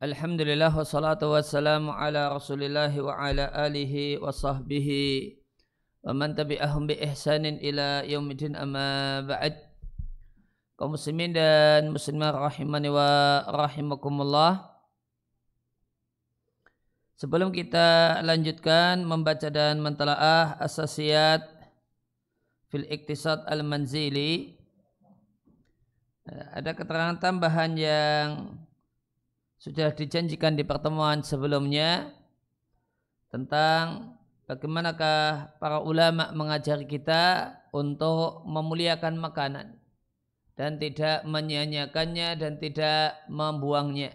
Alhamdulillah wassalatu wassalamu ala rasulillahi wa ala alihi wa sahbihi wa man tabi'ahum bi ihsanin ila yaumidin amma ba'd. Kaum muslimin dan muslimah rahimani wa rahimakumullah. Sebelum kita lanjutkan membaca dan mentelaah asasiyat fil iktisad al-manzili, ada keterangan tambahan yang sudah dijanjikan di pertemuan sebelumnya tentang bagaimanakah para ulama mengajari kita untuk memuliakan makanan dan tidak menyia-nyiakannya dan tidak membuangnya.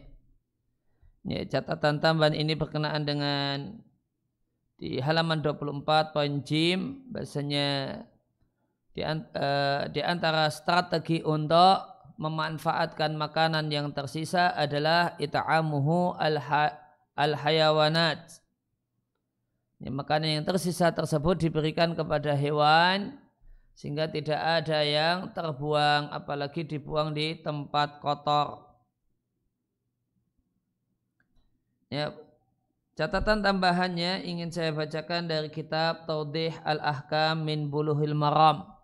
Ya, catatan tambahan ini berkenaan dengan di halaman 24 poin jim, bahasanya di antara strategi untuk memanfaatkan makanan yang tersisa adalah ita'amuhu al-hayawanat. Ya, makanan yang tersisa tersebut diberikan kepada hewan sehingga tidak ada yang terbuang, apalagi dibuang di tempat kotor. Ya, catatan tambahannya ingin saya bacakan dari kitab Tawdih al-Ahkam min Bulughil Maram.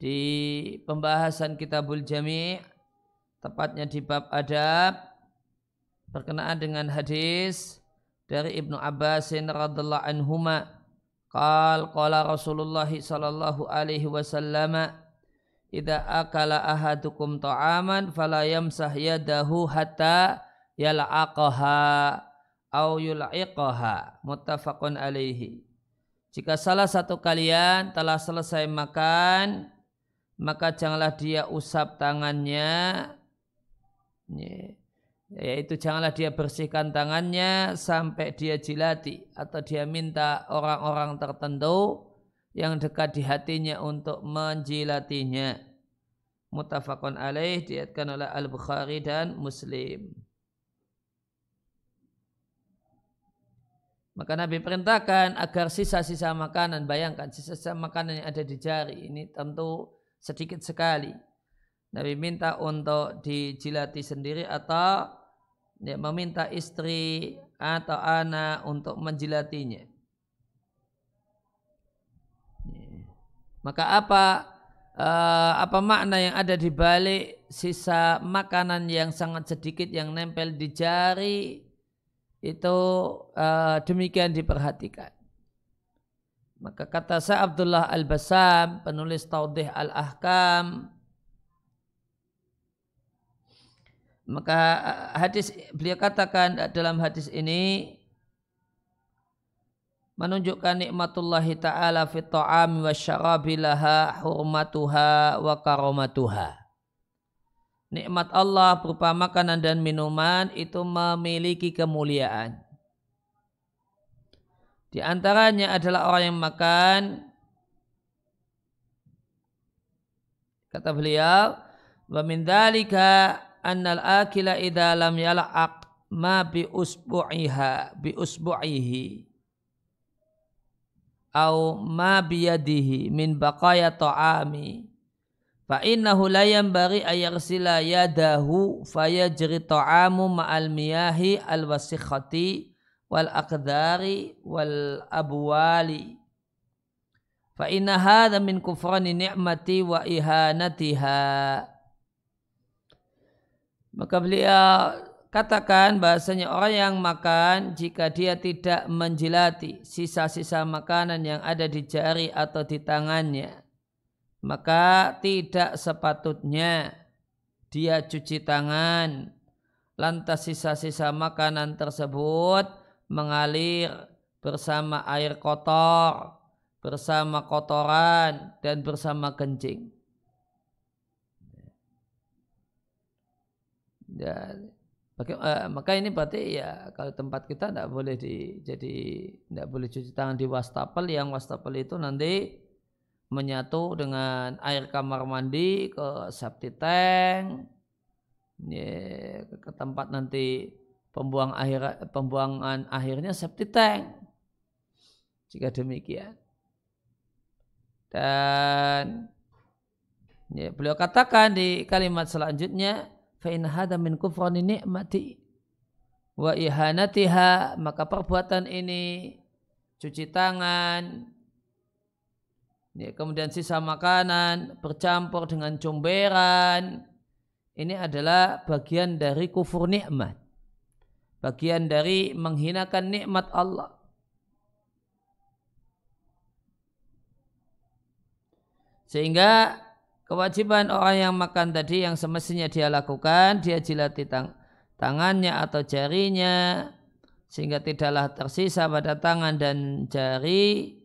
Di pembahasan Kitabul Jami', tepatnya di bab adab, berkenaan dengan hadis dari Ibnu Abbas radhiyallahu anhuma, qala Rasulullah sallallahu alaihi wasallam, idza akala ahadukum ta'aman fala yamsah yadahu hatta yal'aqaha au yul'iqaha, muttafaqun alaihi. Jika salah satu kalian telah selesai makan, maka janganlah dia usap tangannya, yaitu janganlah dia bersihkan tangannya sampai dia jilati atau dia minta orang-orang tertentu yang dekat di hatinya untuk menjilatinya. Muttafaqun alaih, diriwayatkan oleh Al-Bukhari dan Muslim. Maka Nabi perintahkan agar sisa-sisa makanan, bayangkan sisa-sisa makanan yang ada di jari ini tentu sedikit sekali. Nabi minta untuk dijilati sendiri atau meminta istri atau anak untuk menjilatinya. Maka apa makna yang ada di balik sisa makanan yang sangat sedikit yang nempel di jari itu, demikian diperhatikan. Maka kata Syekh Abdullah Al-Bassam, penulis Tawdih Al-Ahkam, maka beliau katakan dalam hadis ini menunjukkan nikmatullahi ta'ala fit ta'ami wa syarabi laha hurmatuha wa karamatuha. Nikmat Allah berupa makanan dan minuman itu memiliki kemuliaan. Di antaranya adalah orang yang makan, kata beliau, wa min dzalika annal akila idza lam yal'aq ma bi usbu'ihi au ma bi yadihi min baqaya ta'ami fa innahu la yanbaghi ayaghsila yadahu fayajri ta'amu ma'al miyahi al-wasikhati wal aqdari wal abwali fa inna hadha min kufrani ni'mati wa ihanatiha. Maka beliau katakan bahasanya orang yang makan, jika dia tidak menjilati sisa-sisa makanan yang ada di jari atau di tangannya, maka tidak sepatutnya dia cuci tangan lantas sisa-sisa makanan tersebut mengalir bersama air kotor, bersama kotoran dan bersama kencing. Maka ini berarti ya kalau tempat kita tidak boleh tidak boleh cuci tangan di wastafel, yang wastafel itu nanti menyatu dengan air kamar mandi ke septic tank, ya, ke tempat nanti pembuangan akhirnya septic tank. Jika demikian, dan ya, beliau katakan di kalimat selanjutnya, fa in hadza min kufrani ni'mati, wa ihanatiha, maka perbuatan ini cuci tangan, ya, kemudian sisa makanan bercampur dengan comberan, ini adalah bagian dari kufur nikmat, bagian dari menghinakan nikmat Allah. Sehingga kewajiban orang yang makan tadi yang semestinya dia lakukan, dia jilati tangannya atau jarinya sehingga tidaklah tersisa pada tangan dan jari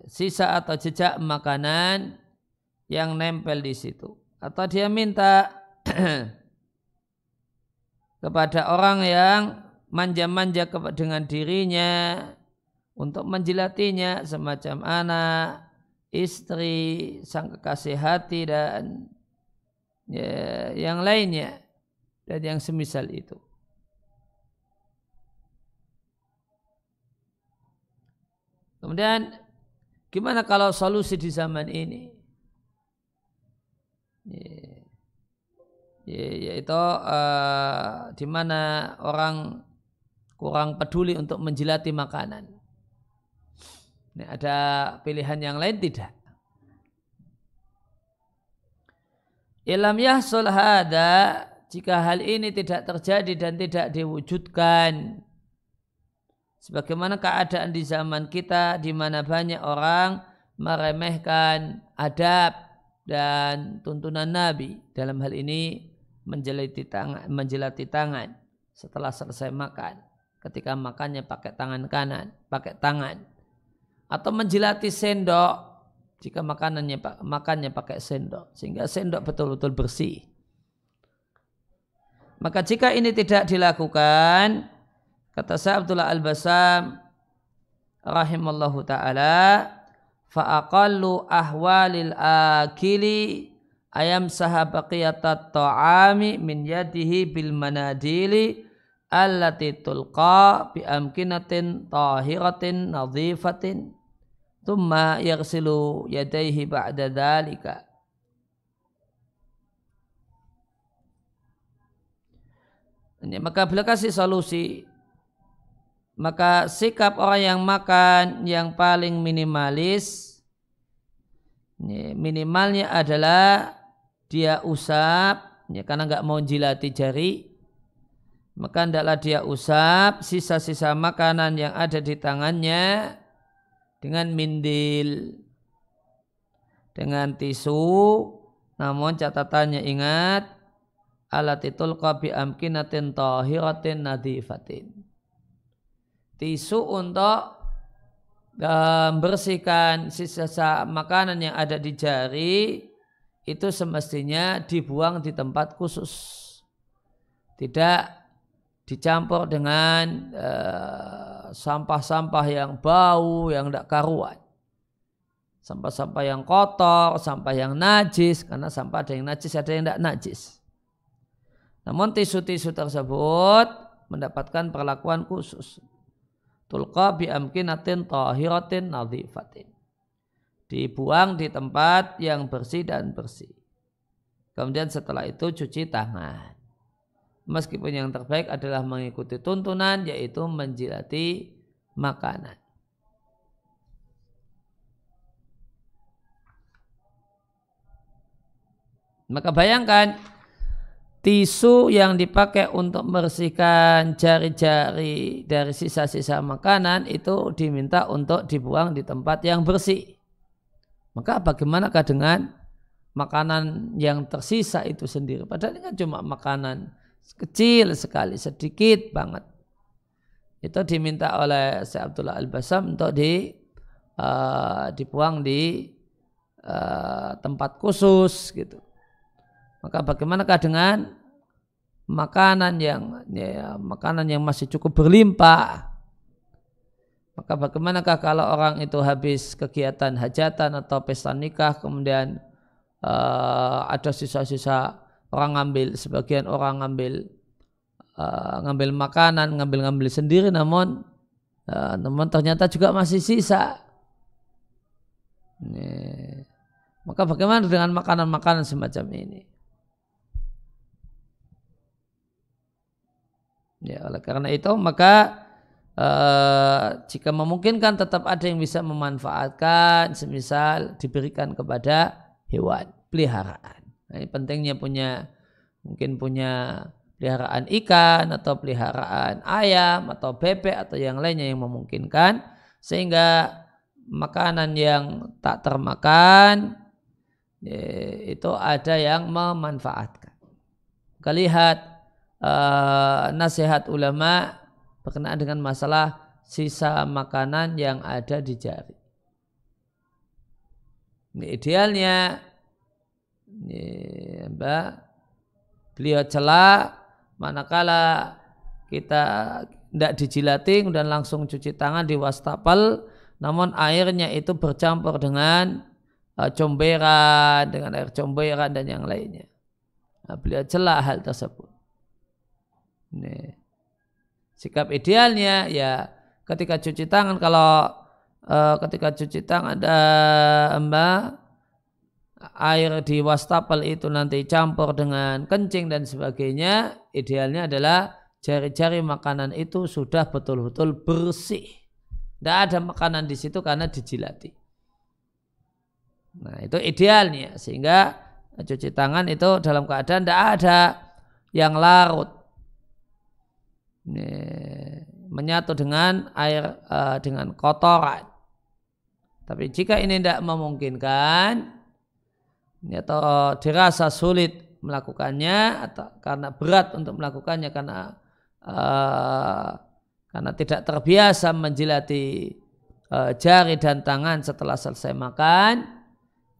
sisa atau jejak makanan yang nempel di situ. Atau dia minta kepada orang yang manja-manja dengan dirinya untuk menjilatinya, semacam anak, istri, sang kekasih hati dan ya, yang lainnya dan yang semisal itu. Kemudian gimana kalau solusi di zaman ini? Yaitu di mana orang kurang peduli untuk menjilati makanan. Ini ada pilihan yang lain tidak? Ilam yahsul hada, jika hal ini tidak terjadi dan tidak diwujudkan, sebagaimana keadaan di zaman kita di mana banyak orang meremehkan adab dan tuntunan Nabi, dalam hal ini menjilati tangan setelah selesai makan, ketika makannya pakai tangan kanan, pakai tangan. Atau menjilati sendok jika makannya pakai sendok, sehingga sendok betul-betul bersih. Maka jika ini tidak dilakukan, kata Syekh Abdullah Al-Bassam rahimallahu ta'ala, fa'aqallu ahwalil akili ayam sahabaqiyata ta'ami min yadihi bil manadili allati tulqa bi amkinatin tahiratin nadhifatin thumma yaghsilu yadayhi ba'da dhalika. Maka bila kasih solusi, maka sikap orang yang makan yang paling minimalis, minimalnya adalah dia usap, karena enggak mau jilati jari, maka hendaklah dia usap sisa-sisa makanan yang ada di tangannya dengan mindil, dengan tisu. Namun catatannya ingat, alatitul qabi amkinatin tahiratin nadhifatin, tisu untuk membersihkan sisa makanan yang ada di jari itu semestinya dibuang di tempat khusus, tidak dicampur dengan sampah-sampah yang bau, yang tidak karuan, sampah-sampah yang kotor, sampah yang najis, karena sampah ada yang najis, ada yang tidak najis. Namun tisu-tisu tersebut mendapatkan perlakuan khusus. Tulqa bi amkinatin tahiratin nadhifatin, dibuang di tempat yang bersih dan bersih. Kemudian setelah itu cuci tangan. Meskipun yang terbaik adalah mengikuti tuntunan, yaitu menjilati makanan. Maka bayangkan tisu yang dipakai untuk membersihkan jari-jari dari sisa-sisa makanan itu diminta untuk dibuang di tempat yang bersih. Maka bagaimanakah dengan makanan yang tersisa itu sendiri? Padahal ini kan cuma makanan kecil sekali, sedikit banget. Itu diminta oleh Syekh Abdullah Al-Bassam untuk dibuang di tempat khusus gitu. Maka bagaimanakah dengan makanan yang masih cukup berlimpah? Maka bagaimanakah kalau orang itu habis kegiatan hajatan atau pesta nikah, kemudian ada sisa-sisa, sebagian orang ngambil makanan, ngambil sendiri, namun ternyata juga masih sisa. Maka bagaimana dengan makanan-makanan semacam ini? Ya, oleh karena itu maka jika memungkinkan tetap ada yang bisa memanfaatkan, semisal diberikan kepada hewan peliharaan. Nah, ini pentingnya mungkin punya peliharaan ikan atau peliharaan ayam atau bebek atau yang lainnya yang memungkinkan, sehingga makanan yang tak termakan itu ada yang memanfaatkan. Kita lihat nasihat ulama berkenaan dengan masalah sisa makanan yang ada di jari. Ini idealnya beliau cela manakala kita tidak dijilati dan langsung cuci tangan di wastafel, namun airnya itu bercampur dengan comberan, dengan air comberan dan yang lainnya. Nah, beliau cela hal tersebut. Nih. Sikap idealnya ya ketika cuci tangan, kalau ketika cuci tangan ada air di wastafel itu nanti campur dengan kencing dan sebagainya, idealnya adalah jari-jari makanan itu sudah betul-betul bersih. Tidak ada makanan di situ karena dijilati. Nah, itu idealnya, sehingga cuci tangan itu dalam keadaan tidak ada yang larut, menyatu dengan air, dengan kotoran. Tapi jika ini tidak memungkinkan atau dirasa sulit melakukannya atau karena berat untuk melakukannya karena tidak terbiasa menjilati jari dan tangan setelah selesai makan,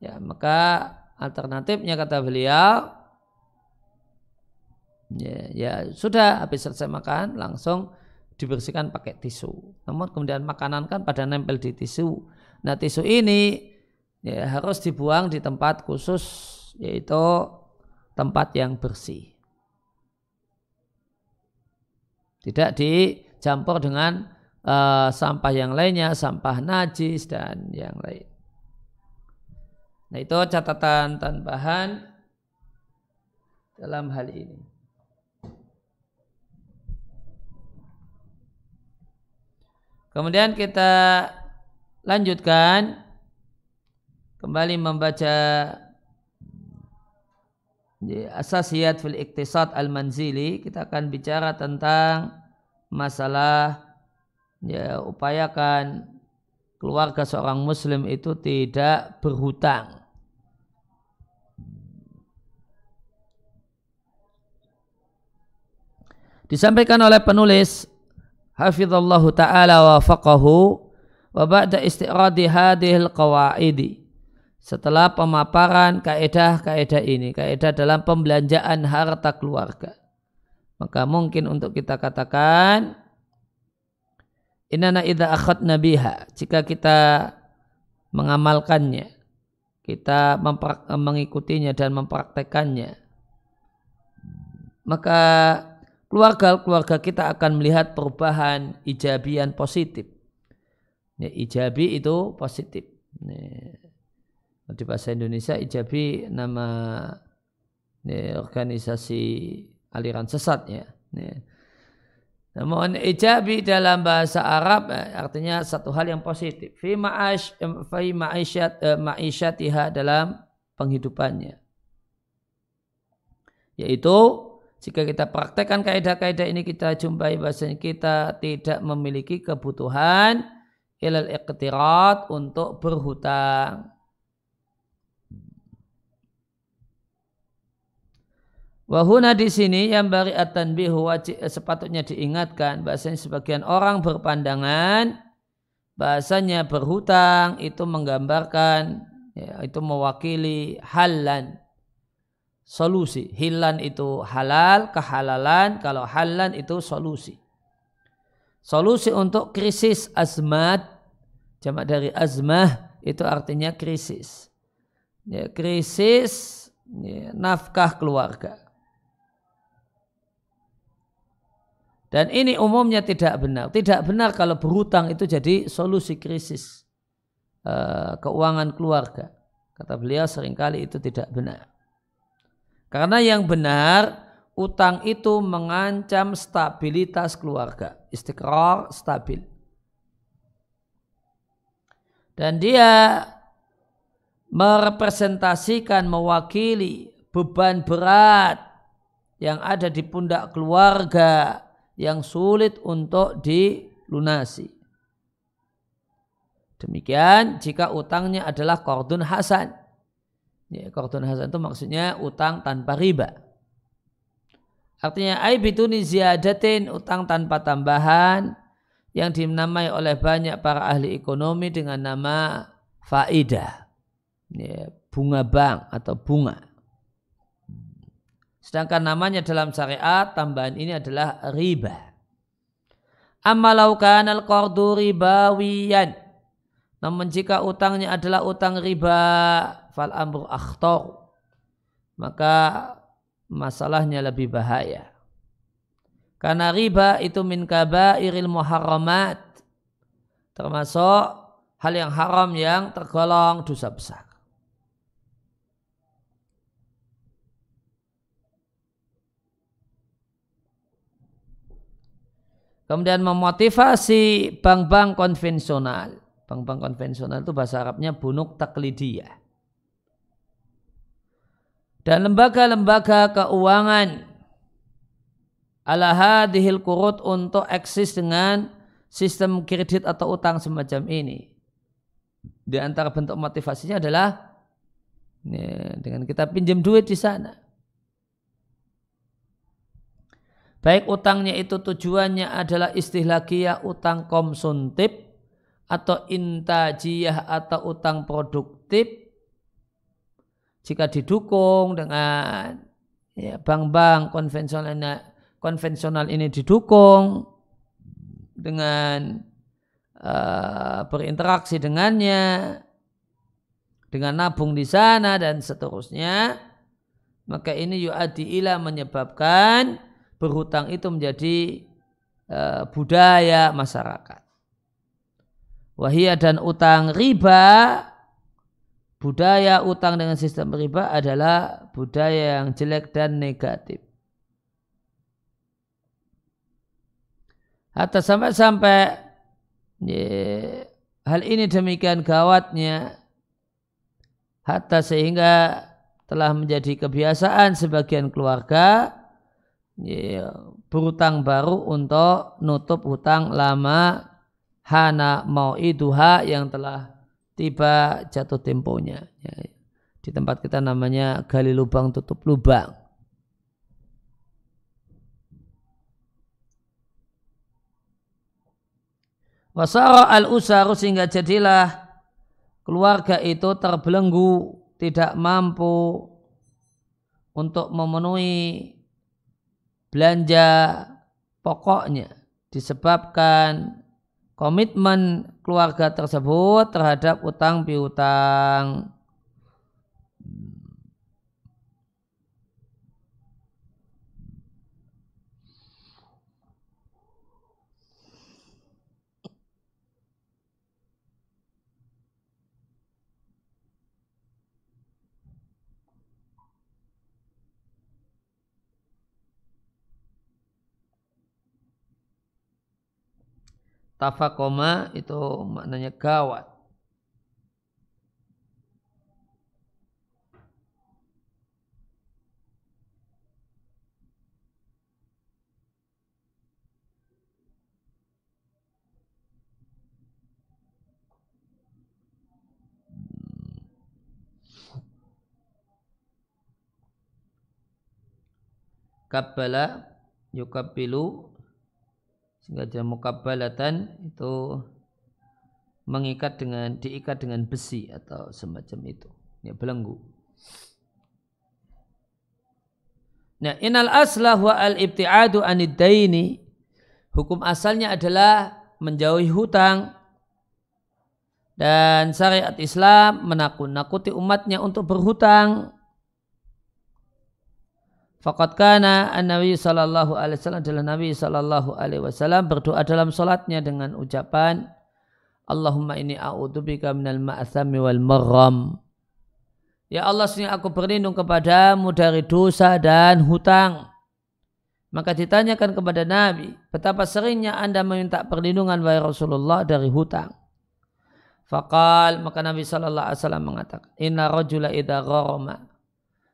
ya maka alternatifnya kata beliau, ya sudah habis selesai makan langsung dibersihkan pakai tisu. Namun kemudian makanan kan pada nempel di tisu. Nah, tisu ini ya harus dibuang di tempat khusus, yaitu tempat yang bersih. Tidak dicampur dengan sampah yang lainnya, sampah najis dan yang lain. Nah, itu catatan tambahan dalam hal ini. Kemudian kita lanjutkan kembali membaca Asasiyat fil Iqtisad al-Manzili. Kita akan bicara tentang masalah upayakan keluarga seorang muslim itu tidak berhutang. Disampaikan oleh penulis hafizallahu ta'ala wa faqahu wa ba'da isti'radi hadhil qawaidi, setelah pemaparan kaedah-kaedah ini, kaedah dalam pembelanjaan harta keluarga, maka mungkin untuk kita katakan innana idza akhadna biha, jika kita mengamalkannya, kita mengikutinya dan mempraktekannya, maka keluarga kita akan melihat perubahan ijabian positif. Ya, ijabi itu positif. Di bahasa Indonesia ijabi nama organisasi aliran sesat ya. Namun ijabi dalam bahasa Arab artinya satu hal yang positif. Fi ma'isyatiha, dalam penghidupannya. Yaitu jika kita praktekkan kaidah-kaidah ini, kita jumpai bahasanya kita tidak memiliki kebutuhan ilal iqtirat, untuk berhutang. Wahuna di sini yang bari at-tanbihu, sepatutnya diingatkan bahasanya sebagian orang berpandangan bahasanya berhutang itu menggambarkan, ya, itu mewakili halan, solusi. Hilan itu halal, kehalalan. Kalau halan itu solusi. Solusi untuk krisis azmat, jamak dari azmah itu artinya krisis. Ya, krisis ya, nafkah keluarga. Dan ini umumnya tidak benar. Tidak benar kalau berhutang itu jadi solusi krisis keuangan keluarga. Kata beliau seringkali itu tidak benar. Karena yang benar, utang itu mengancam stabilitas keluarga, istiqrar, stabil. Dan dia merepresentasikan, mewakili beban berat yang ada di pundak keluarga yang sulit untuk dilunasi. Demikian jika utangnya adalah qardun hasan. Ya, qardun hasan itu maksudnya utang tanpa riba. Artinya ai biduni ziyadatin, utang tanpa tambahan yang dinamai oleh banyak para ahli ekonomi dengan nama faidah. Ya, bunga bank atau bunga. Sedangkan namanya dalam syariat tambahan ini adalah riba. Amma law kana al-qardu ribawiyan. Namun jika utangnya adalah utang riba, fal amru akhtar, maka masalahnya lebih bahaya. Karena riba itu min kabairil muharramat, termasuk hal yang haram yang tergolong dosa besar. Kemudian memotivasi bank-bank konvensional. Bank-bank konvensional itu bahasa Arabnya bunuk taklidiyah. Dan lembaga-lembaga keuangan ala hadhil qurud untuk eksis dengan sistem kredit atau utang semacam ini. Di antara bentuk motivasinya adalah dengan kita pinjam duit di sana. Baik utangnya itu tujuannya adalah istihlakiyah, utang konsumtif, atau intajiyah atau utang produktif, jika didukung dengan bank-bank konvensional ini didukung dengan berinteraksi dengannya, dengan nabung di sana dan seterusnya, maka ini yu'addi ila menyebabkan berhutang itu menjadi budaya masyarakat. Wahia dan utang riba, budaya utang dengan sistem riba adalah budaya yang jelek dan negatif. Hatta sampai hal ini demikian gawatnya, hatta sehingga telah menjadi kebiasaan sebagian keluarga berhutang baru untuk nutup hutang lama hana mau'iduha yang telah tiba jatuh temponya. Di tempat kita namanya gali lubang tutup lubang. Wasara al-usaru, sehingga jadilah keluarga itu terbelenggu, tidak mampu untuk memenuhi belanja pokoknya disebabkan komitmen keluarga tersebut terhadap utang piutang. Tafakoma itu maknanya gawat. Kabbala yukabbilu, sehingga dia mukabbalatan itu diikat dengan besi atau semacam itu, ya, belenggu. Nah, innal aslah wa al-ibti'adu anid daini, hukum asalnya adalah menjauhi hutang, dan syariat Islam menakut-nakuti umatnya untuk berhutang. Faqad kana an-Nabi sallallahu alaihi wasallam, adalah Nabi sallallahu alaihi wasallam berdoa dalam salatnya dengan ucapan Allahumma inni a'udzubika minal ma'thami wal maghram. Ya Allah, sesungguhnya aku berlindung kepadamu dari dosa dan hutang. Maka ditanyakan kepada Nabi, betapa seringnya Anda meminta perlindungan wahai Rasulullah dari hutang. Faqal, maka Nabi SAW mengatakan, inna rajula idza gharama,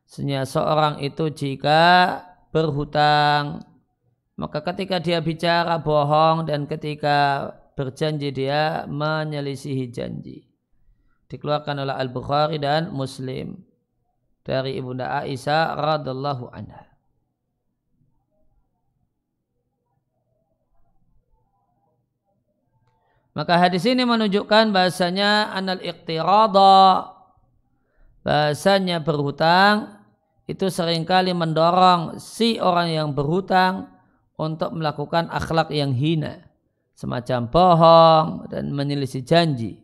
sesungguhnya seorang itu jika berhutang, maka ketika dia bicara bohong dan ketika berjanji dia menyelisihi janji. Dikeluarkan oleh Al-Bukhari dan Muslim dari Ibunda Aisyah radhiyallahu anha. Maka hadis ini menunjukkan bahasanya anal iqtirada, bahasanya berhutang itu seringkali mendorong si orang yang berhutang untuk melakukan akhlak yang hina, semacam bohong dan menyelisih janji.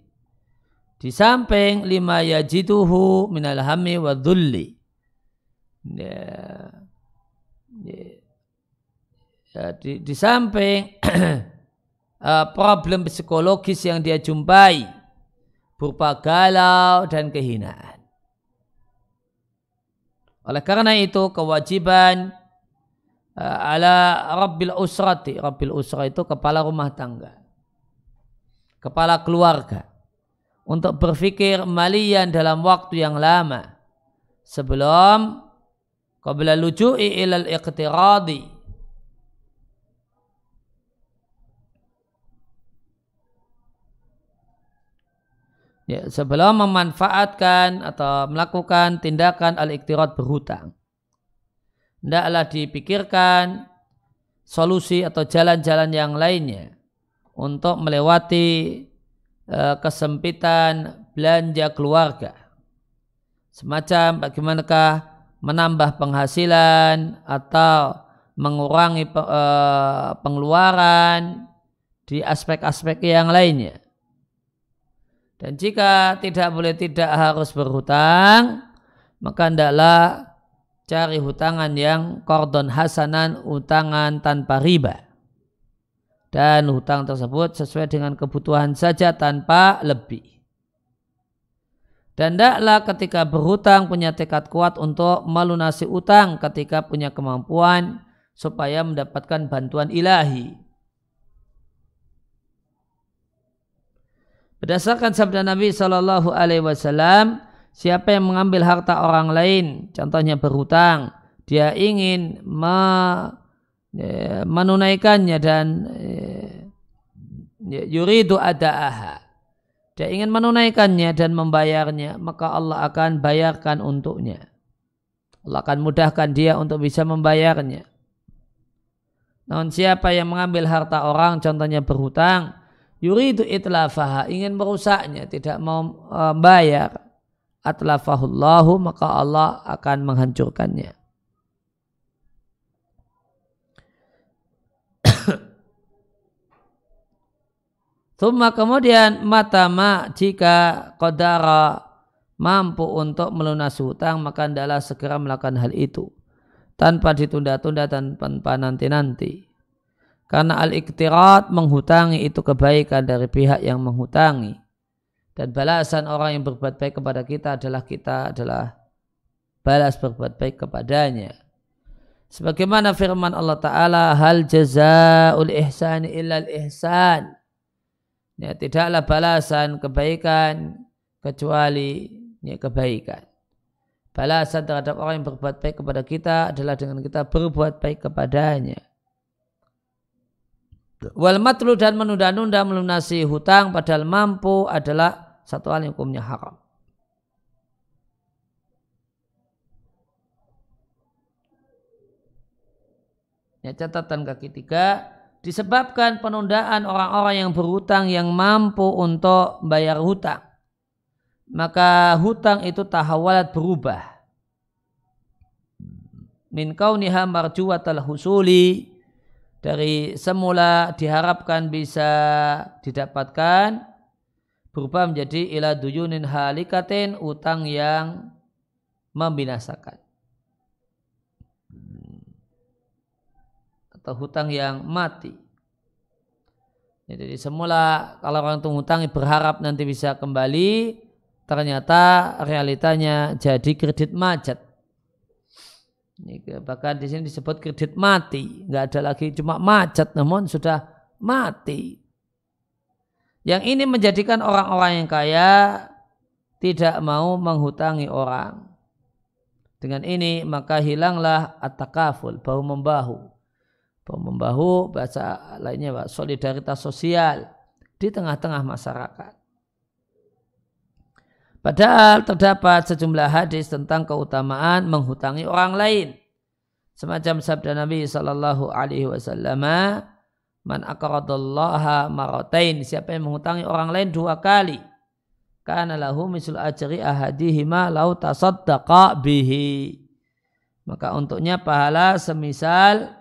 Di samping lima yajiduhu minal hammi wa dhulli. Di samping problem psikologis yang dia jumpai berupa galau dan kehinaan. Oleh karena itu kewajiban ala rabbil usrati, rabbil usra itu kepala rumah tangga, kepala keluarga, untuk berpikir malian dalam waktu yang lama sebelum qabla luju'i ilal iqtiradi, sebelum memanfaatkan atau melakukan tindakan al-iqtirad berhutang. Hendaklah dipikirkan solusi atau jalan-jalan yang lainnya untuk melewati kesempitan belanja keluarga. Semacam bagaimanakah menambah penghasilan atau mengurangi pengeluaran di aspek-aspek yang lainnya. Dan jika tidak boleh tidak harus berhutang, maka hendaklah cari hutangan yang qardon hasanan, hutangan tanpa riba. Dan hutang tersebut sesuai dengan kebutuhan saja tanpa lebih. Dan hendaklah ketika berhutang punya tekad kuat untuk melunasi utang ketika punya kemampuan supaya mendapatkan bantuan ilahi. Berdasarkan sabda Nabi SAW, siapa yang mengambil harta orang lain, contohnya berhutang, dia ingin menunaikannya dan yuridu ada'aha, dia ingin menunaikannya dan membayarnya, maka Allah akan bayarkan untuknya. Allah akan mudahkan dia untuk bisa membayarnya. Namun siapa yang mengambil harta orang, contohnya berhutang, yuridu itlafaha, ingin merusaknya, tidak mau bayar, atlafahullahu, maka Allah akan menghancurkannya. Thumma, kemudian matama, jika qadara mampu untuk melunasi hutang, maka hendaklah segera melakukan hal itu tanpa ditunda-tunda dan tanpa nanti-nanti. Karena al-iqtirad, menghutangi, itu kebaikan dari pihak yang menghutangi. Dan balasan orang yang berbuat baik kepada kita adalah balas berbuat baik kepadanya. Sebagaimana firman Allah Ta'ala, hal jazaa'ul ihsani illal ihsan. Ya, tidaklah balasan kebaikan kecuali kebaikan. Balasan terhadap orang yang berbuat baik kepada kita adalah dengan kita berbuat baik kepadanya. Wal matlu, dan menunda-nunda melunasi hutang padahal mampu adalah satu hal yang hukumnya haram. Ya, catatan kaki 3, disebabkan penundaan orang-orang yang berhutang yang mampu untuk bayar hutang, maka hutang itu tahawalat, berubah min kauniha marjuwatal husuli, dari semula diharapkan bisa didapatkan, berubah menjadi ila duyunin halikatin, utang yang membinasakan atau hutang yang mati. Jadi semula kalau orang itu ngutangi berharap nanti bisa kembali, ternyata realitanya jadi kredit macet. Bahkan di sini disebut kredit mati, nggak ada lagi cuma macet, namun sudah mati. Yang ini menjadikan orang-orang yang kaya tidak mau menghutangi orang. Dengan ini maka hilanglah at-takaful, bahu membahu. Bahu membahu bahasa lainnya solidaritas sosial di tengah-tengah masyarakat. Padahal terdapat sejumlah hadis tentang keutamaan menghutangi orang lain. Semacam sabda Nabi sallallahu alaihi wasallam, "Man aqradallaha maratain," siapa yang menghutangi orang lain 2 kali, kana lahu mislu ajri ahadihima lau tasaddaqa bihi. Maka untuknya pahala semisal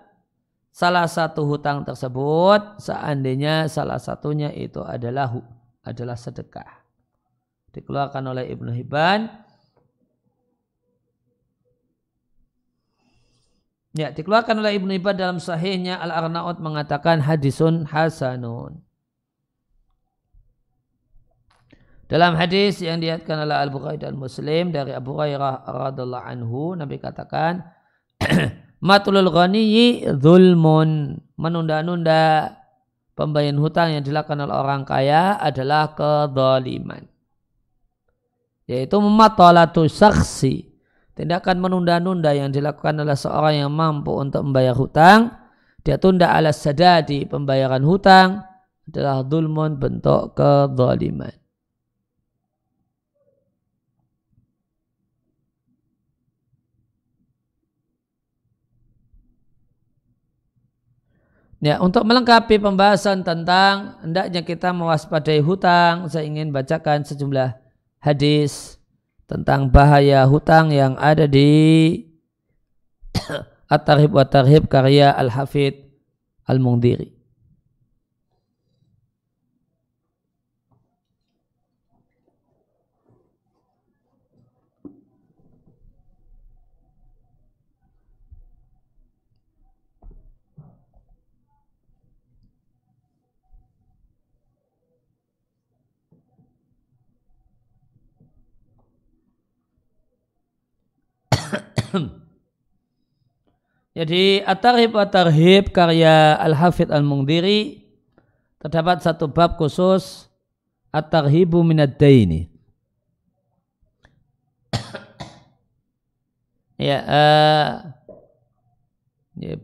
salah satu hutang tersebut seandainya salah satunya itu adalah sedekah. Dikeluarkan oleh Ibnu Hibban. Ya, dikeluarkan oleh Ibnu Hibban dalam sahihnya. Al-Arnaud mengatakan hadisun hasanun. Dalam hadis yang diriwayatkan oleh Al-Bukhari dan Muslim dari Abu Hurairah radhiyallahu anhu, Nabi katakan, "Matulul ghaniyyi dzulmun." Menunda-nunda pembayaran hutang yang dilakukan oleh orang kaya adalah kedzaliman. Yaitu matalatu saksi, tindakan menunda-nunda yang dilakukan oleh seorang yang mampu untuk membayar hutang, dia tunda ala sadadi, pembayaran hutang adalah dzulmun, bentuk kedzaliman. Ya, untuk melengkapi pembahasan tentang hendaknya kita mewaspadai hutang, saya ingin bacakan sejumlah hadis tentang bahaya hutang yang ada di At-Tarhib wa Tarhib karya Al-Hafidh Al-Mundhiri. Jadi At-Tarhib wa Tarhib karya Al-Hafidh Al-Mundhiri terdapat satu bab khusus At-Tarhibu minad daini.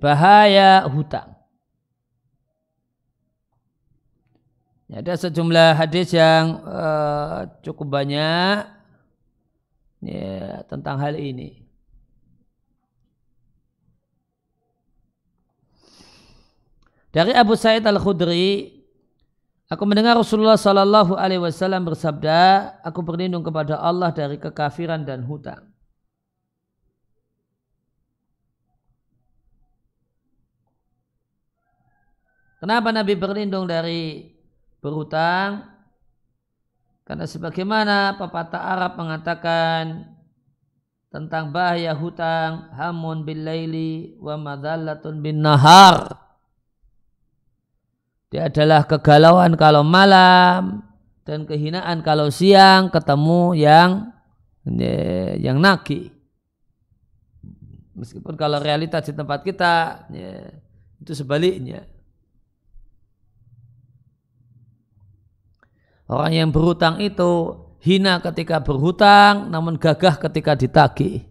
Bahaya hutang. Ya, ada sejumlah hadis yang cukup banyak tentang hal ini. Dari Abu Sa'id Al-Khudri, aku mendengar Rasulullah Sallallahu Alaihi Wasallam bersabda, aku berlindung kepada Allah dari kekafiran dan hutang. Kenapa Nabi berlindung dari berhutang? Karena sebagaimana pepatah Arab mengatakan tentang bahaya hutang, hamun bil laili wa madallatun bin nahar. Dia adalah kegalauan kalau malam dan kehinaan kalau siang ketemu yang nagih. Meskipun kalau realitas di tempat kita itu sebaliknya. Orang yang berhutang itu hina ketika berhutang namun gagah ketika ditagih.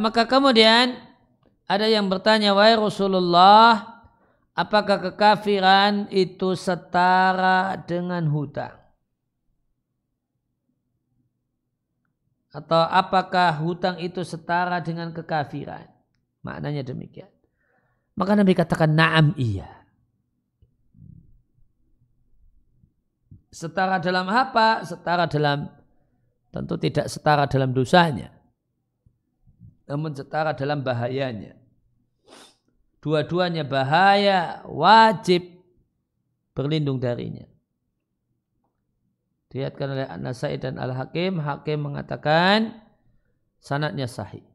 Maka kemudian ada yang bertanya, wahai Rasulullah, apakah kekafiran itu setara dengan hutang? Atau apakah hutang itu setara dengan kekafiran? Maknanya demikian. Maka Nabi katakan, na'am, iya. Setara dalam apa? Setara dalam, tentu tidak setara dalam dosanya, namun setara dalam bahayanya. Dua-duanya bahaya, wajib berlindung darinya. Diriwayatkan oleh An-Nasai dan Al-Hakim. Hakim mengatakan sanadnya sahih.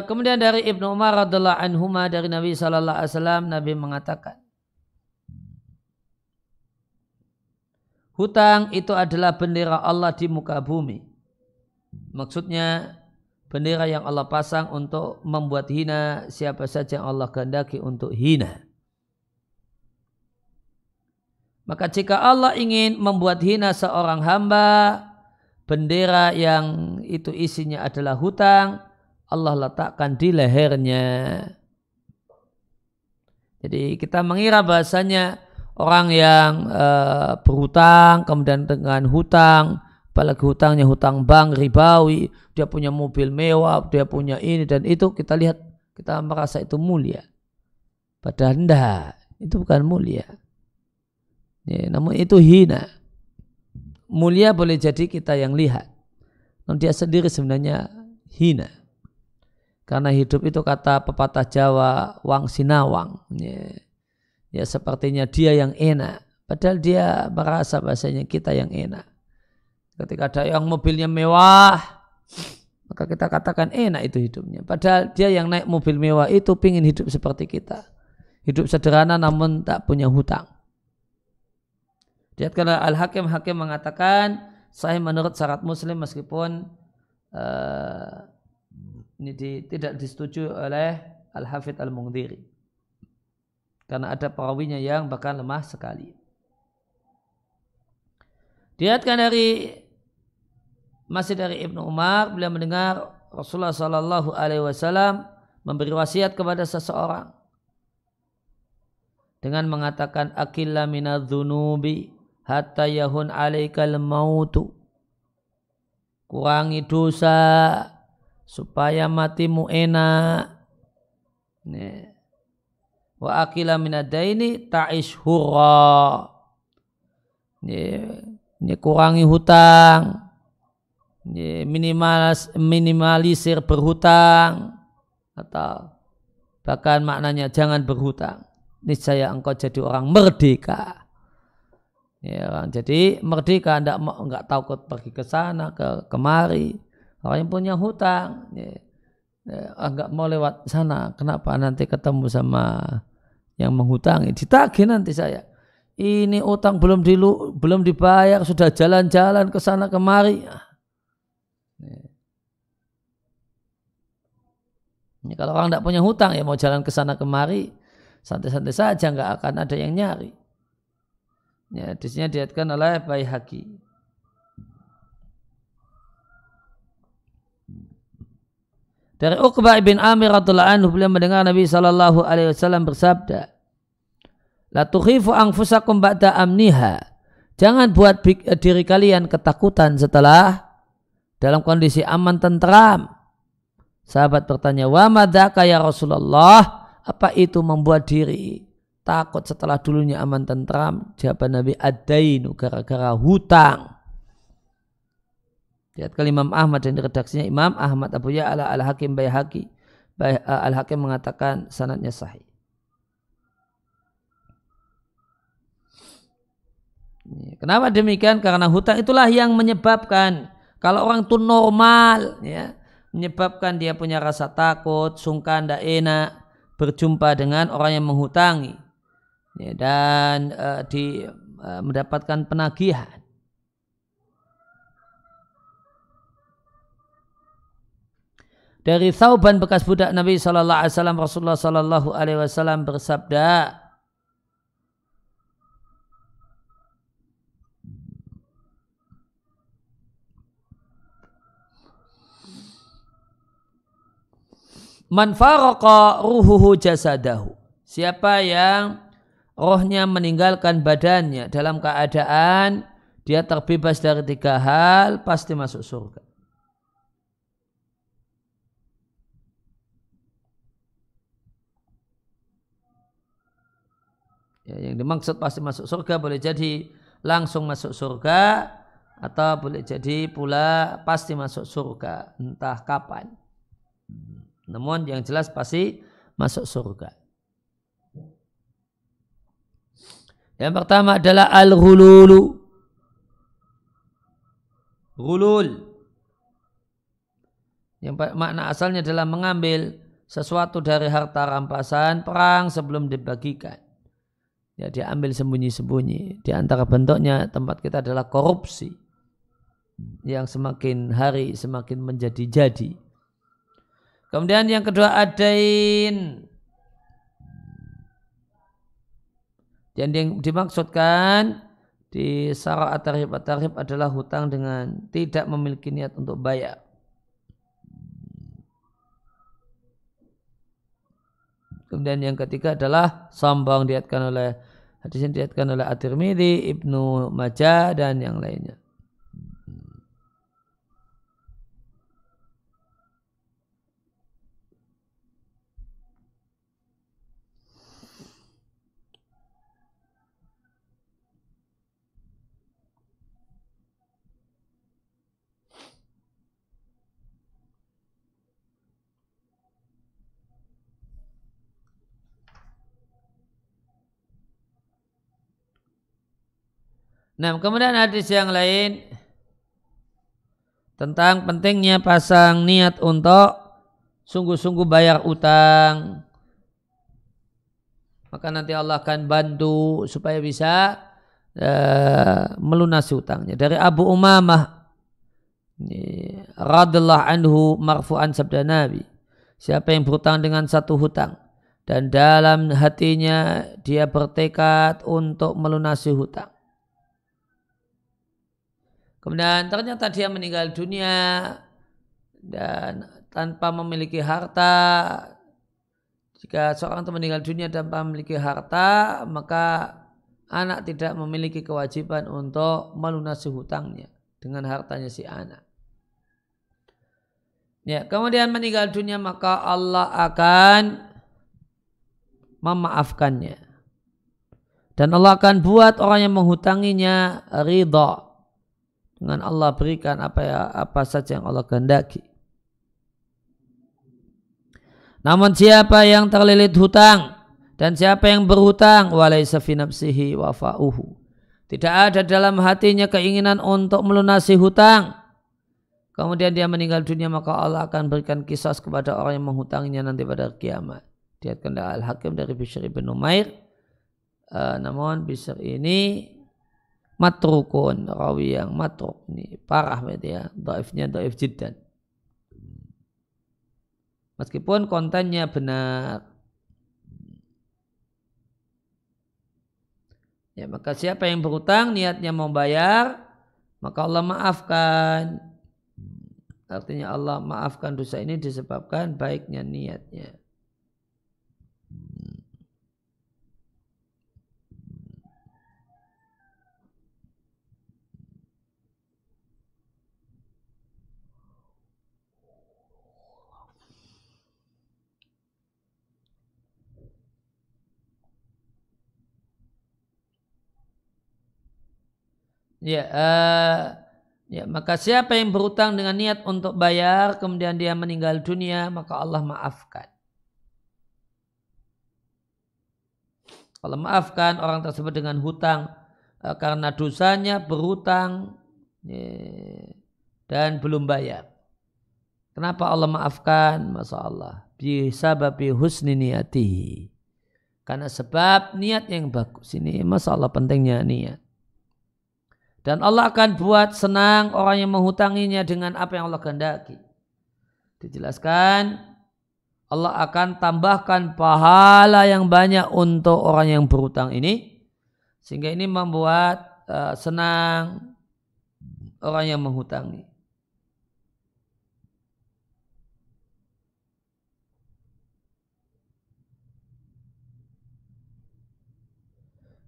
Kemudian dari Ibnu Umar radhiallahu anhuma dari Nabi sallallahu alaihi wasallam, Nabi mengatakan, hutang itu adalah bendera Allah di muka bumi. Maksudnya bendera yang Allah pasang untuk membuat hina siapa saja yang Allah kehendaki untuk hina. Maka jika Allah ingin membuat hina seorang hamba, bendera yang itu isinya adalah hutang, Allah letakkan di lehernya. Jadi kita mengira bahasanya orang yang berhutang kemudian dengan hutang, apalagi hutangnya hutang bank ribawi, dia punya mobil mewah, dia punya ini dan itu, kita lihat, kita merasa itu mulia. Padahal enggak, itu bukan mulia. Ya, namun itu hina. Mulia boleh jadi kita yang lihat, namun dia sendiri sebenarnya hina. Karena hidup itu kata pepatah Jawa, wang sinawang. Ya sepertinya dia yang enak, padahal dia merasa bahasanya kita yang enak. Ketika ada yang mobilnya mewah, maka kita katakan enak itu hidupnya. Padahal dia yang naik mobil mewah itu pingin hidup seperti kita. Hidup sederhana namun tak punya hutang. Lihat karena Al-Hakim mengatakan sahih menurut syarat Muslim meskipun ini tidak disetujui oleh Al-Hafidh Al-Mundhiri. Karena ada perawinya yang bahkan lemah sekali. Dilihatkan masih dari Ibnu Umar, beliau mendengar Rasulullah Sallallahu Alaihi Wasallam memberi wasiat kepada seseorang dengan mengatakan akilla minadzunubi hatta yahun alaikal mautu. Kurangi dosa supaya matimu enak. Wa akila minadaini ta'ish hurra. Ini kurangi hutang. Minimalisir berhutang, atau bahkan maknanya jangan berhutang. Niscaya engkau jadi orang merdeka. Ya, jadi merdeka, enggak takut pergi ke sana ke kemari. Orang yang punya hutang, enggak mau lewat sana. Kenapa nanti ketemu sama yang menghutangi? Ditagih nanti saya. Ini utang belum dibayar, sudah jalan-jalan ke sana kemari. Ini kalau orang tidak punya hutang ya mau jalan ke sana kemari santai-santai saja, nggak akan ada yang nyari. Ya, di sini dilihatkan oleh Baihaqi. Dari Uqbah bin Amir radhiyallahu anhu, beliau mendengar Nabi sallallahu alaihi wasallam bersabda, la tukhifu anfusakum ba'da amniha. Jangan buat diri kalian ketakutan setelah dalam kondisi aman tentram. Sahabat bertanya, wa madzaka ya Rasulullah? Apa itu membuat diri takut setelah dulunya aman tentram? Jawaban Nabi, ad-dainu, gara-gara hutang. Lihat ke Imam Ahmad dan redaksinya Imam Ahmad Abu Ya'la Al-Hakim Baihaqi. Al-Hakim mengatakan sanadnya sahih. Kenapa demikian? Karena hutang itulah yang menyebabkan kalau orang itu normal, ya, menyebabkan dia punya rasa takut, sungkan, tidak enak berjumpa dengan orang yang menghutangi, ya, dan mendapatkan penagihan. Dari Thauban bekas budak Nabi sallallahu alaihi wasallam, Rasulullah sallallahu alaihi wasallam bersabda, man faraqa ruhuhu jasadahu. Siapa yang rohnya meninggalkan badannya dalam keadaan dia terbebas dari 3 hal, pasti masuk surga. Ya, yang dimaksud pasti masuk surga boleh jadi langsung masuk surga atau boleh jadi pula pasti masuk surga, entah kapan. Namun yang jelas pasti masuk surga. Yang pertama adalah al-ghululu. Ghulul. Yang makna asalnya adalah mengambil sesuatu dari harta rampasan perang sebelum dibagikan. Ya, dia ambil sembunyi-sembunyi. Di antara bentuknya tempat kita adalah korupsi yang semakin hari semakin menjadi-jadi. Kemudian yang kedua adain. Yang dimaksudkan di Syarah At-Tarhib adalah hutang dengan tidak memiliki niat untuk bayar. Kemudian yang ketiga adalah sombong, diriwayatkan oleh hadis ini diriwayatkan oleh At-Tirmidzi, Ibnu Majah dan yang lainnya. Nah, kemudian hadis yang lain tentang pentingnya pasang niat untuk sungguh-sungguh bayar utang. Maka nanti Allah akan bantu supaya bisa melunasi utangnya. Dari Abu Umamah radhiyallahu anhu marfu'an sabda Nabi, siapa yang berhutang dengan satu hutang dan dalam hatinya dia bertekad untuk melunasi hutang, kemudian ternyata dia meninggal dunia dan tanpa memiliki harta. Jika seorang itu meninggal dunia tanpa memiliki harta, maka anak tidak memiliki kewajiban untuk melunasi hutangnya dengan hartanya si anak. Ya, kemudian meninggal dunia maka Allah akan memaafkannya. Dan Allah akan buat orang yang menghutanginya ridha. Dengan Allah berikan apa saja yang Allah kehendaki. Namun siapa yang terlilit hutang dan siapa yang berhutang walaysa fi nafsihi wafa'uhu, tidak ada dalam hatinya keinginan untuk melunasi hutang, kemudian dia meninggal dunia, maka Allah akan berikan qisas kepada orang yang menghutanginya nanti pada kiamat. Diriwayatkan oleh Al-Hakim dari Bishr bin Numair, namun Bishr ini matrukun, rawi yang matruk, ini parah ya, dhaifnya dhaif jiddan. Meskipun kontennya benar. Ya, maka siapa yang berhutang niatnya mau bayar, maka Allah maafkan. Artinya Allah maafkan dosa ini disebabkan baiknya niatnya. Ya, maka siapa yang berhutang dengan niat untuk bayar kemudian dia meninggal dunia, maka Allah maafkan. Allah maafkan orang tersebut dengan hutang karena dosanya berhutang dan belum bayar. Kenapa Allah maafkan? Masya Allah, bisababi husni niyatihi, karena sebab niat yang bagus. Ini masya Allah pentingnya niat. Dan Allah akan buat senang orang yang menghutanginya dengan apa yang Allah kehendaki. Dijelaskan, Allah akan tambahkan pahala yang banyak untuk orang yang berhutang ini, sehingga ini membuat senang orang yang menghutangi.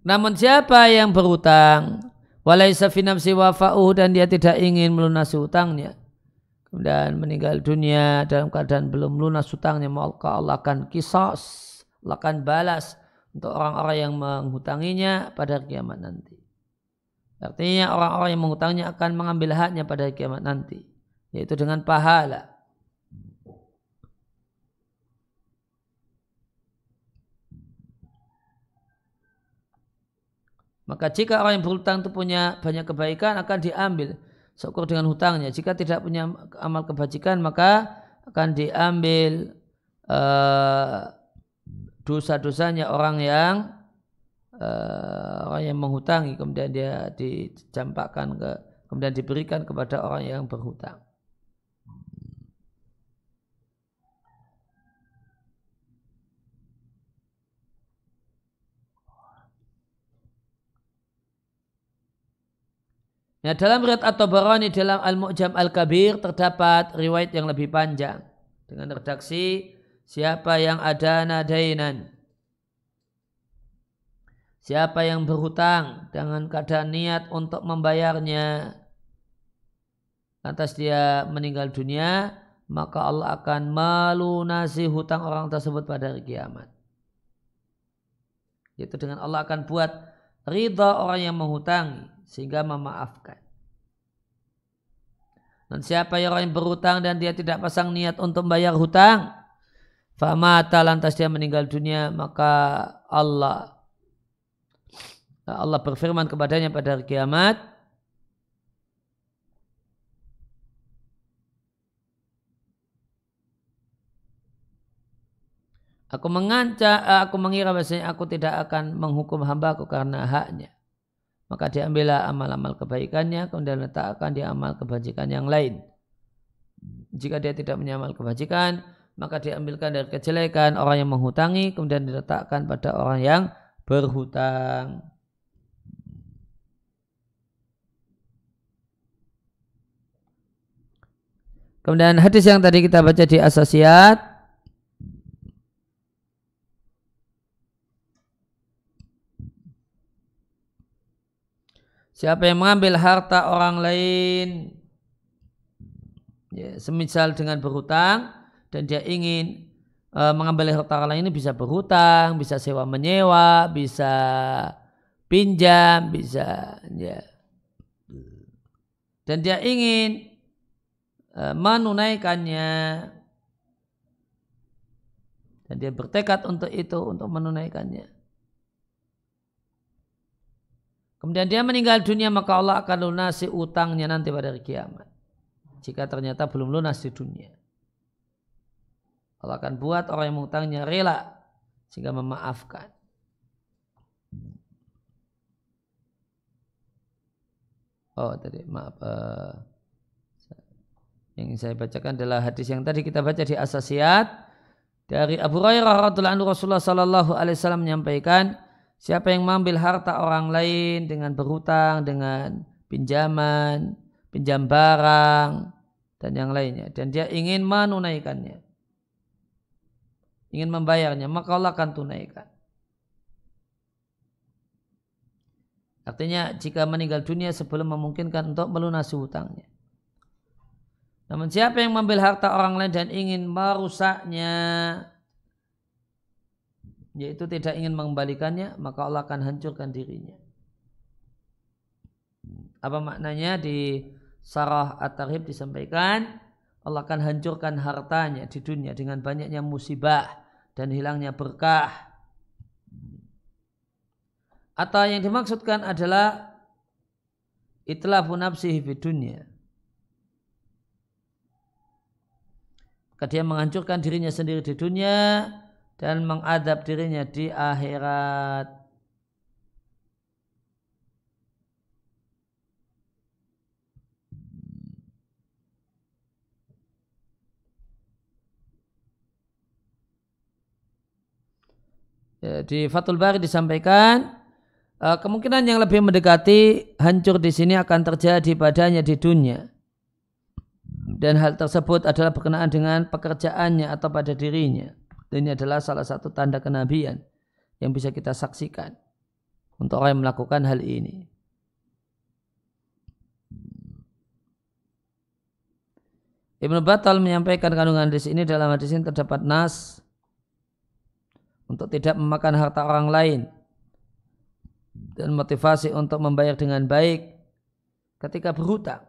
Namun siapa yang berhutang walaysa fi nafsi wafa'uhu, dan dia tidak ingin melunasi hutangnya, kemudian meninggal dunia dalam keadaan belum lunas hutangnya, maka Allah akan qisas, Allah akan balas untuk orang-orang yang menghutanginya pada kiamat nanti. Artinya orang-orang yang menghutanginya akan mengambil haknya pada kiamat nanti, yaitu dengan pahala. Maka jika orang yang berhutang itu punya banyak kebaikan, akan diambil seukur dengan hutangnya. Jika tidak punya amal kebajikan, maka akan diambil dosa-dosanya orang yang menghutangi, kemudian dia dicampakkan kemudian diberikan kepada orang yang berhutang. Nah, dalam riwayat At-Tabarani dalam Al-Mu'jam Al-Kabir terdapat riwayat yang lebih panjang dengan redaksi siapa yang ada nadainan, siapa yang berhutang dengan keadaan niat untuk membayarnya, lantas dia meninggal dunia, maka Allah akan melunasi hutang orang tersebut pada hari kiamat. Yaitu dengan Allah akan buat ridha orang yang menghutangi sehingga memaafkan. Dan siapa yang berhutang dan dia tidak pasang niat untuk membayar hutang, famata lantas dia meninggal dunia, maka Allah berfirman kepadanya pada hari kiamat, aku mengira bahasanya aku tidak akan menghukum hambaku karena haknya. Maka diambillah amal-amal kebaikannya, kemudian letakkan di amal kebajikan yang lain. Jika dia tidak punya amal kebajikan, maka diambilkan dari kejelekan orang yang menghutangi, kemudian diletakkan pada orang yang berhutang. Kemudian hadis yang tadi kita baca di Asasiyat, siapa yang mengambil harta orang lain, ya, semisal dengan berhutang, dan dia ingin mengambil harta orang lain, ini bisa berhutang, bisa sewa menyewa, bisa pinjam, bisa, ya. Dan dia ingin menunaikannya, dan dia bertekad untuk itu, untuk menunaikannya. Kemudian dia meninggal dunia, maka Allah akan lunasi utangnya nanti pada hari kiamat. Jika ternyata belum lunas di dunia, Allah akan buat orang yang mengutangnya rela sehingga memaafkan. Yang saya bacakan adalah hadis yang tadi kita baca di Asasiyat dari Abu Hurairah radhiyallahu anhu, Rasulullah sallallahu alaihi wasallam menyampaikan, siapa yang mengambil harta orang lain dengan berhutang, dengan pinjaman, pinjam barang, dan yang lainnya, dan dia ingin menunaikannya, ingin membayarnya, maka Allah akan tunaikan. Artinya jika meninggal dunia sebelum memungkinkan untuk melunasi hutangnya. Namun siapa yang mengambil harta orang lain dan ingin merusaknya, yaitu tidak ingin mengembalikannya, maka Allah akan hancurkan dirinya. Apa maknanya? Di Sarah At-Tarhib disampaikan, Allah akan hancurkan hartanya di dunia dengan banyaknya musibah dan hilangnya berkah. Atau yang dimaksudkan adalah itlafu nafsihi di dunia, maka dia menghancurkan dirinya sendiri di dunia dan mengadab dirinya di akhirat. Ya, di Fathul Bari disampaikan kemungkinan yang lebih mendekati hancur di sini akan terjadi padanya di dunia, dan hal tersebut adalah berkenaan dengan pekerjaannya atau pada dirinya. Dan ini adalah salah satu tanda kenabian yang bisa kita saksikan untuk orang yang melakukan hal ini. Ibnu Battal menyampaikan kandungan hadis ini, dalam hadis ini terdapat nas untuk tidak memakan harta orang lain dan motivasi untuk membayar dengan baik ketika berhutang.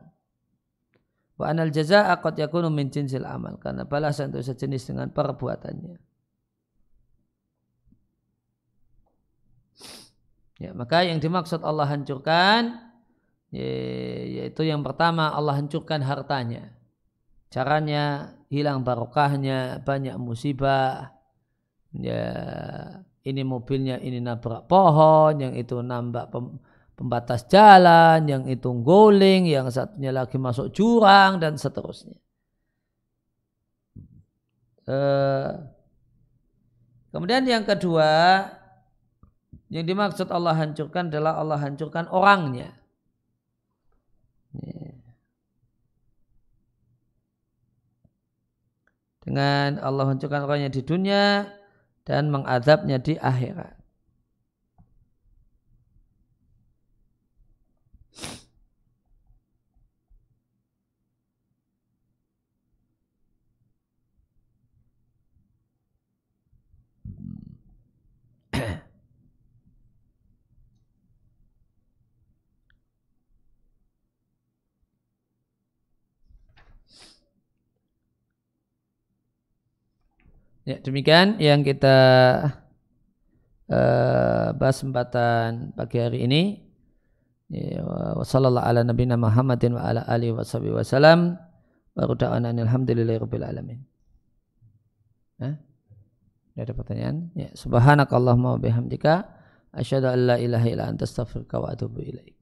Wa anal jazaa'a qad yakunu min jinsil amal, karena balasan itu sejenis dengan perbuatannya. Ya, maka yang dimaksud Allah hancurkan, yaitu yang pertama Allah hancurkan hartanya. caranya hilang barokahnya, banyak musibah. Ya, ini mobilnya ini nabrak pohon, yang itu nambah pembatas jalan, yang itu guling, yang satunya lagi masuk jurang dan seterusnya. Kemudian yang kedua, yang dimaksud Allah hancurkan adalah Allah hancurkan orangnya. Dengan Allah hancurkan orangnya di dunia dan mengadabnya di akhirat. Ya, demikian yang kita bahas kesempatan pagi hari ini. Ya, wassallallahu ala nabiyina Muhammadin wa ala alihi washabihi wasallam. Wa ruda'ana alhamdulillahirabbil alamin. Ada pertanyaan? Ya, subhanakallahumma wa bihamdika asyhadu an la ilaha illa anta astaghfiruka wa atubu ilaik.